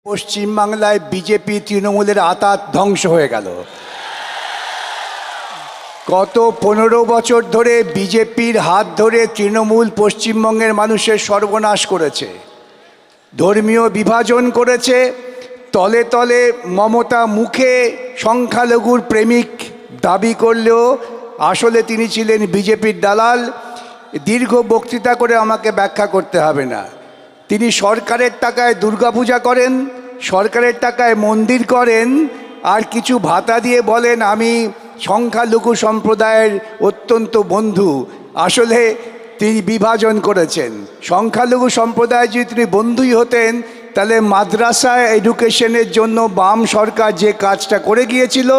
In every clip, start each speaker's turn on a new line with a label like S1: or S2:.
S1: পশ্চিমবাংলায় বিজেপি তৃণমূলের আঁতাত ধ্বংস হয়ে গেল। গত 15 বছর ধরে বিজেপির হাত ধরে তৃণমূল পশ্চিমবঙ্গের মানুষের সর্বনাশ করেছে, ধর্মীয় বিভাজন করেছে। তলে তলে মমতা মুখে সংখ্যালঘুর প্রেমিক দাবি করলেও আসলে তিনি ছিলেন বিজেপির দালাল। দীর্ঘ বক্তৃতা করে আমাকে ব্যাখ্যা করতে হবে না। তিনি সরকারের টাকায় দুর্গাপূজা করেন, সরকারের টাকায় মন্দির করেন, আর কিছু ভাতা দিয়ে বলেন আমি সংখ্যালঘু সম্প্রদায়ের অত্যন্ত বন্ধু। আসলে তিনি বিভাজন করেছেন। সংখ্যালঘু সম্প্রদায় যদি তিনি বন্ধুই হতেন তাহলে মাদ্রাসা এডুকেশনের জন্য বাম সরকার যে কাজটা করে গিয়েছিল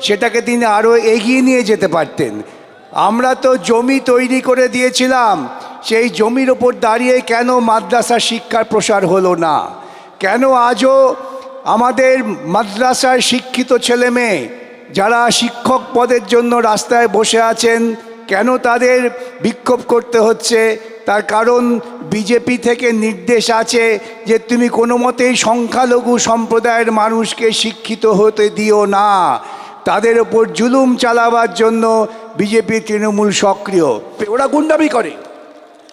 S1: সেটাকে তিনি আরও এগিয়ে নিয়ে যেতে পারতেন। আমরা তো জমি তৈরি করে দিয়েছিলাম, সেই জমির ওপর দাঁড়িয়ে কেন মাদ্রাসা শিক্ষার প্রসার হলো না? কেন আজও আমাদের মাদ্রাসার শিক্ষিত ছেলে মেয়ে যারা শিক্ষক পদের জন্য রাস্তায় বসে আছেন, কেন তাদের বিক্ষোভ করতে হচ্ছে? তার কারণ বিজেপি থেকে নির্দেশ আছে যে তুমি কোনো মতেই সংখ্যালঘু সম্প্রদায়ের মানুষকে শিক্ষিত হতে দিও না। তাদের ওপর জুলুম চালাবার জন্য বিজেপি তৃণমূল সক্রিয়। ওরা গুন্ডামি করে।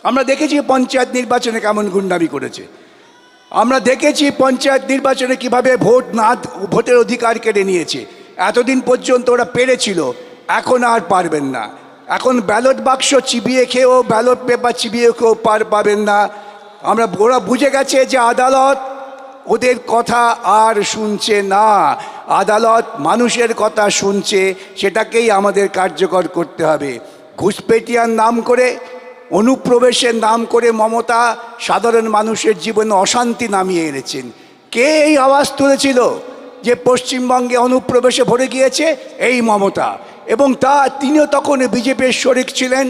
S1: আমরা দেখেছি পঞ্চায়েত নির্বাচনে কেমন গুন্ডামি করেছে। আমরা দেখেছি পঞ্চায়েত নির্বাচনে কিভাবে ভোটের অধিকার কেড়ে নিয়েছে। এতদিন পর্যন্ত ওরা পেরেছিল, এখন আর পারবেন না। এখন ব্যালট বাক্স চিবিয়ে খেয়েও, ব্যালট পেপার চিবিয়ে খেয়েও পার পাবেন না। ওরা বুঝে গেছে যে আদালত ওদের কথা আর শুনছে না, আদালত মানুষের কথা শুনছে। সেটাকেই আমাদের কার্যকর করতে হবে। ঘুষপেটিয়ার নাম করে, অনুপ্রবেশের নাম করে মমতা সাধারণ মানুষের জীবনে অশান্তি নামিয়ে এনেছেন। কে এই আওয়াজ তুলেছিল যে পশ্চিমবঙ্গে অনুপ্রবেশে ভরে গিয়েছে? এই মমতা। এবং তিনিও তখন বিজেপির শরিক ছিলেন।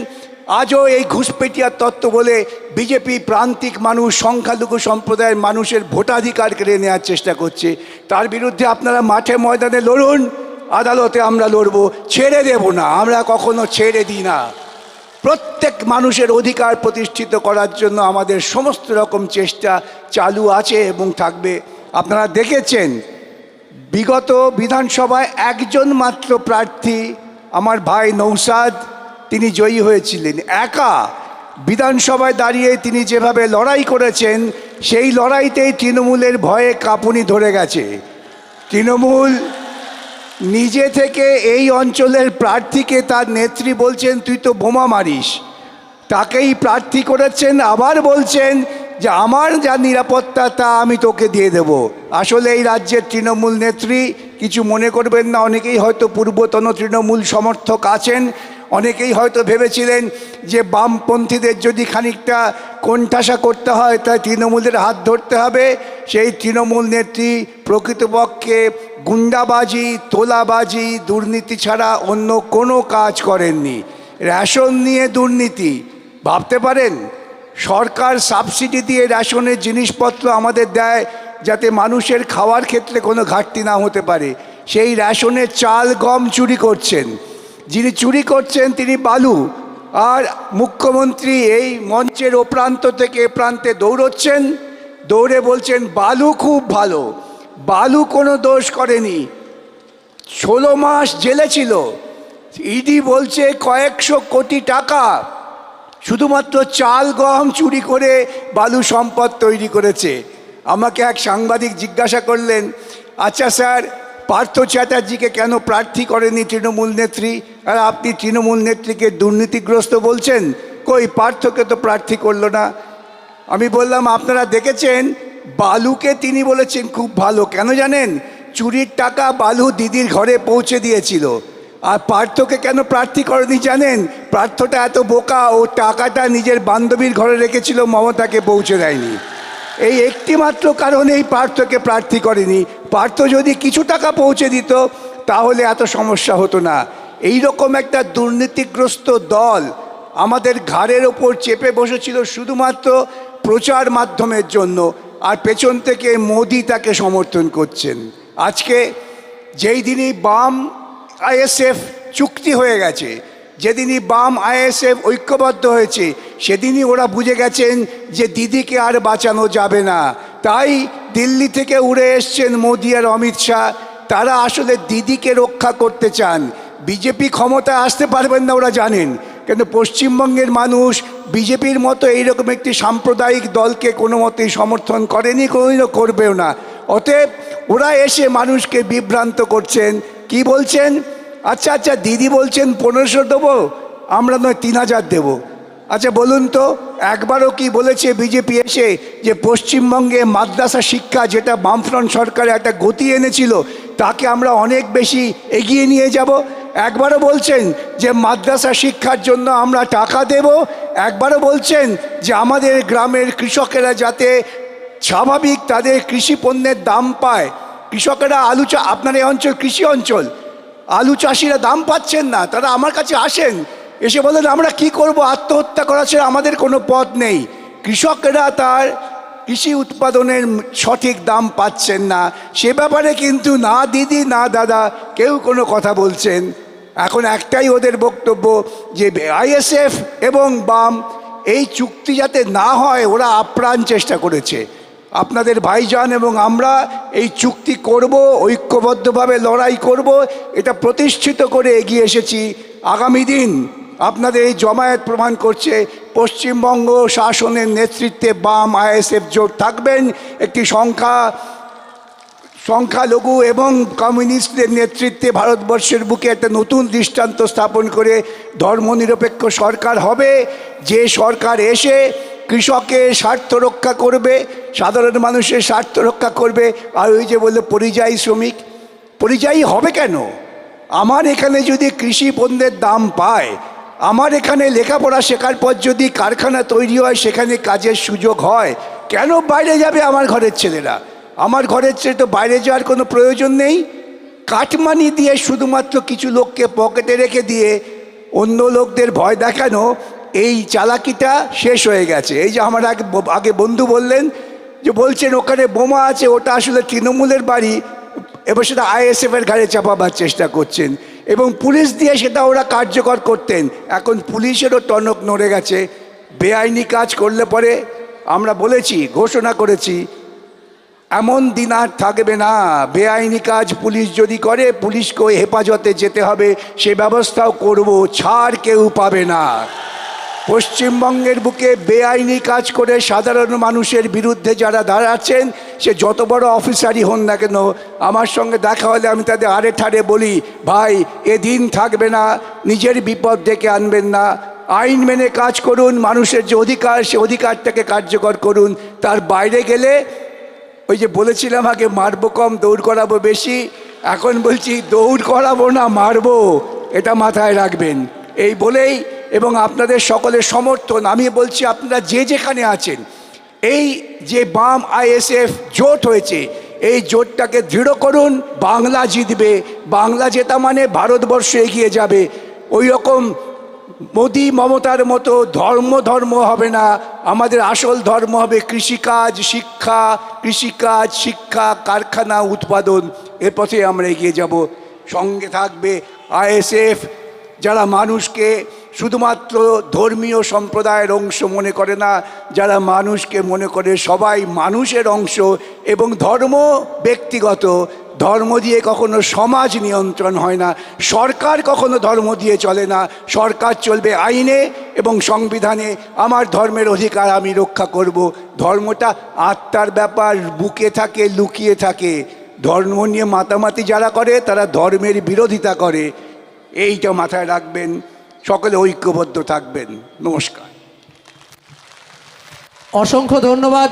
S1: আজও এই ঘুষপেটিয়ার তত্ত্ব বলে বিজেপি প্রান্তিক মানুষ, সংখ্যালঘু সম্প্রদায়ের মানুষের ভোটাধিকার কেড়ে নেওয়ার চেষ্টা করছে। তার বিরুদ্ধে আপনারা মাঠে ময়দানে লড়ুন, আদালতে আমরা লড়ব, ছেড়ে দেব না। আমরা কখনো ছেড়ে দিই না। প্রত্যেক মানুষের অধিকার প্রতিষ্ঠিত করার জন্য আমাদের সমস্ত রকম চেষ্টা চালু আছে এবং থাকবে। আপনারা দেখেছেন বিগত বিধানসভায় একজন মাত্র প্রার্থী, আমার ভাই নৌসাদ, তিনি জয়ী হয়েছিলেন। একা বিধানসভায় দাঁড়িয়ে তিনি যেভাবে লড়াই করেছেন, সেই লড়াইতেই তৃণমূলের ভয়ে কাঁপুনি ধরে গেছে। তৃণমূল নিজে থেকে এই অঞ্চলের প্রার্থীকে তার নেত্রী বলছেন তুই তো বোমা মারিস, তাকেই প্রার্থী করেছেন। আবার বলছেন যে আমার যা নিরাপত্তা তা আমি তোকে দিয়ে দেব। আসলে এই রাজ্যের তৃণমূল নেত্রী, কিছু মনে করবেন না, অনেকেই হয়তো পূর্বতন তৃণমূল সমর্থক আছেন, অনেকেই হয়তো ভেবেছিলেন যে বামপন্থীদের যদি খানিকটা কোণঠাসা করতে হয় তাই তৃণমূলের হাত ধরতে হবে। সেই তৃণমূল নেত্রী প্রকৃতপক্ষে গুন্ডাবাজি, তোলাবাজি, দুর্নীতি ছাড়া অন্য কোনো কাজ করেননি। রেশন নিয়ে দুর্নীতি, ভাবতে পারেন সরকার সাবসিডি দিয়ে রেশনের জিনিসপত্র আমাদের দেয় যাতে মানুষের খাওয়ার ক্ষেত্রে কোনো ঘাটতি না হতে পারে। সেই রেশনের চাল গম চুরি করছেন। যিনি চুরি করছেন তিনি বালু। আর মুখ্যমন্ত্রী এই মঞ্চের ও প্রান্ত থেকে এ প্রান্তে দৌড়চ্ছেন, দৌড়ে বলছেন বালু খুব ভালো। বালু কোনো দোষ করেনি, 16 মাস জেলে ছিল। ইডি বলছে কয়েকশো কোটি টাকা শুধুমাত্র চাল গম চুরি করে বালু সম্পদ তৈরি করেছে। আমাকে এক সাংবাদিক জিজ্ঞাসা করলেন, আচ্ছা স্যার, পার্থ চ্যাটার্জিকে কেন প্রার্থী করেনি তৃণমূল নেত্রী, আর আপনি তৃণমূল নেত্রীকে দুর্নীতিগ্রস্ত বলছেন? কই, পার্থকে তো প্রার্থী করলো না। আমি বললাম আপনারা দেখেছেন, বালুকে তিনি বলেছেন খুব ভালো। কেন জানেন? চুরির টাকা বালু দিদির ঘরে পৌঁছে দিয়েছিল। আর পার্থকে কেন প্রার্থী করেনি জানেন? পার্থটা এত বোকা, ও টাকাটা নিজের বান্ধবীর ঘরে রেখেছিল, মমতাকে পৌঁছে দেয়নি। এই একটি মাত্র কারণেই পার্থকে প্রার্থী করেনি। পার্থ যদি কিছু টাকা পৌঁছে দিত তাহলে এত সমস্যা হতো না। এই রকম একটা দুর্নীতিগ্রস্ত দল আমাদের ঘাড়ের ওপর চেপে বসেছিল শুধুমাত্র প্রচার মাধ্যমের জন্য, আর পেছন থেকে মোদি তাকে সমর্থন করছেন। আজকে যেই দিনই বাম আইএসএফ চুক্তি হয়ে গেছে, যেদিনই বাম আইএসএফ ঐক্যবদ্ধ হয়েছে, সেদিনই ওরা বুঝে গেছেন যে দিদিকে আর বাঁচানো যাবে না। তাই দিল্লি থেকে উড়ে এসছেন মোদি আর অমিত শাহ। তারা আসলে দিদিকে রক্ষা করতে চান। বিজেপি ক্ষমতায় আসতে পারবেন না ওরা জানেন, কিন্তু পশ্চিমবঙ্গের মানুষ বিজেপির মতো এইরকম একটি সাম্প্রদায়িক দলকে কোনো মতেই সমর্থন করেনি, কোনোদিনও করবেও না। অতএব ওরা এসে মানুষকে বিভ্রান্ত করছেন। কি বলছেন? আচ্ছা আচ্ছা, দিদি বলছেন 1500 দেবো, আমরা নয় 3000 দেবো। আচ্ছা বলুন তো, একবারও কি বলেছে বিজেপি এসে যে পশ্চিমবঙ্গে মাদ্রাসা শিক্ষা, যেটা বামফ্রন্ট সরকার একটা গতি এনেছিল, তাকে আমরা অনেক বেশি এগিয়ে নিয়ে যাব? একবারও বলছেন যে মাদ্রাসা শিক্ষার জন্য আমরা টাকা দেব? একবারও বলছেন যে আমাদের গ্রামের কৃষকেরা যাতে স্বাভাবিক তাদের কৃষি পণ্যের দাম পায়? কৃষকেরা আপনার এই অঞ্চল কৃষি অঞ্চল, আলু চাষিরা দাম পাচ্ছেন না, তারা আমার কাছে আসেন, এসে বলেন আমরা কি করব, আত্মহত্যা করা ছাড়া আমাদের কোনো পথ নেই। কৃষকেরা তার কৃষি উৎপাদনের সঠিক দাম পাচ্ছেন না, সে ব্যাপারে কিন্তু না দিদি না দাদা কেউ কোনো কথা বলছেন। এখন একটাই ওদের বক্তব্য যে আইএসএফ এবং বাম এই চুক্তি যাতে না হয় ওরা আপ্রাণ চেষ্টা করেছে। আপনাদের ভাইজান এবং আমরা এই চুক্তি করব, ঐক্যবদ্ধভাবে লড়াই করব, এটা প্রতিষ্ঠিত করে এগিয়ে এসেছি। আগামী দিন আপনাদের এই জমায়েত প্রমাণ করছে পশ্চিমবঙ্গ শাসনের নেতৃত্বে বাম আইএসএফ জোট থাকবেন। একটি সংখ্যালঘু এবং কমিউনিস্টদের নেতৃত্বে ভারতবর্ষের বুকে একটা নতুন দৃষ্টান্ত স্থাপন করে ধর্মনিরপেক্ষ সরকার হবে, যে সরকার এসে কৃষকের স্বার্থ রক্ষা করবে, সাধারণ মানুষের স্বার্থ রক্ষা করবে। আর ওই যে বললো পরিযায়ী শ্রমিক, পরিযায়ী হবে কেন? আমার এখানে যদি কৃষি পণ্যের দাম পায়, আমার এখানে লেখাপড়া শেখার পর যদি কারখানা তৈরি হয়, সেখানে কাজের সুযোগ হয়, কেন বাইরে যাবে আমার ঘরের ছেলেরা? আমার ঘরের ছেলে তো বাইরে যাওয়ার কোনো প্রয়োজন নেই। কাটমানি দিয়ে শুধুমাত্র কিছু লোককে পকেটে রেখে দিয়ে অন্য লোকদের ভয় দেখানো, এই চালাকিটা শেষ হয়ে গেছে। এই যে আমার আগে বন্ধু বললেন যে বলছেন ওখানে বোমা আছে, ওটা আসলে তৃণমূলের বাড়ি, এবার সেটা আইএসএফের ঘাড়ে চাপাবার চেষ্টা করছেন এবং পুলিশ দিয়ে সেটা ওরা কার্যকর করতেন। এখন পুলিশেরও টনক নড়ে গেছে। বেআইনি কাজ করলে পরে আমরা বলেছি, ঘোষণা করেছি, এমন দিন আর থাকবে না। বেআইনি কাজ পুলিশ যদি করে, পুলিশকে হেফাজতে যেতে হবে, সে ব্যবস্থাও করব, ছাড় কেউ পাবে না। পশ্চিমবঙ্গের বুকে বেআইনি কাজ করে সাধারণ মানুষের বিরুদ্ধে যারা দাঁড়াচ্ছেন, সে যত বড় অফিসারই হন না কেন, আমার সঙ্গে দেখা হলে আমি তাদের আড়ে ঠাড়ে বলি, ভাই এ দিন থাকবে না, নিজের বিপদ ডেকে আনবেন না, আইন মেনে কাজ করুন, মানুষের যে অধিকার সে অধিকারটাকে কার্যকর করুন। তার বাইরে গেলে ওই যে বলেছিলাম আগে মারবো কম দৌড় করাবো বেশি, এখন বলছি দৌড় করাবো না, মারবো, এটা মাথায় রাখবেন। এই বলেই এবং আপনাদের সকলের সমর্থন, আমি বলছি আপনারা যে যেখানে আছেন, এই যে বাম আইএসএফ জোট হয়েছে, এই জোটটাকে দৃঢ় করুন। বাংলা জিতবে, বাংলা জেতা মানে ভারতবর্ষ এগিয়ে যাবে। ওই রকম মোদি মমতার মতো ধর্ম হবে না, আমাদের আসল ধর্ম হবে কৃষিকাজ, শিক্ষা, কারখানা, উৎপাদন। এর পথে আমরা এগিয়ে যাব। সঙ্গে থাকবে আইএসএফ, যারা মানুষকে শুধুমাত্র ধর্মীয় সম্প্রদায়ের অংশ মনে করে না, যারা মানুষকে মনে করে সবাই মানুষের অংশ এবং ধর্ম ব্যক্তিগত। ধর্ম দিয়ে কখনো সমাজ নিয়ন্ত্রণ হয় না, সরকার কখনো ধর্ম দিয়ে চলে না, সরকার চলবে আইনে এবং সংবিধানে। আমার ধর্মের অধিকার আমি রক্ষা করব। ধর্মটা আত্মার ব্যাপার, বুকে থাকে, লুকিয়ে থাকে। ধর্ম নিয়ে মাতামাতি যারা করে তারা ধর্মের বিরোধিতা করে, এইটা মাথায় রাখবেন। সকলে ঐক্যবদ্ধ থাকবেন। নমস্কার।
S2: অসংখ্য ধন্যবাদ।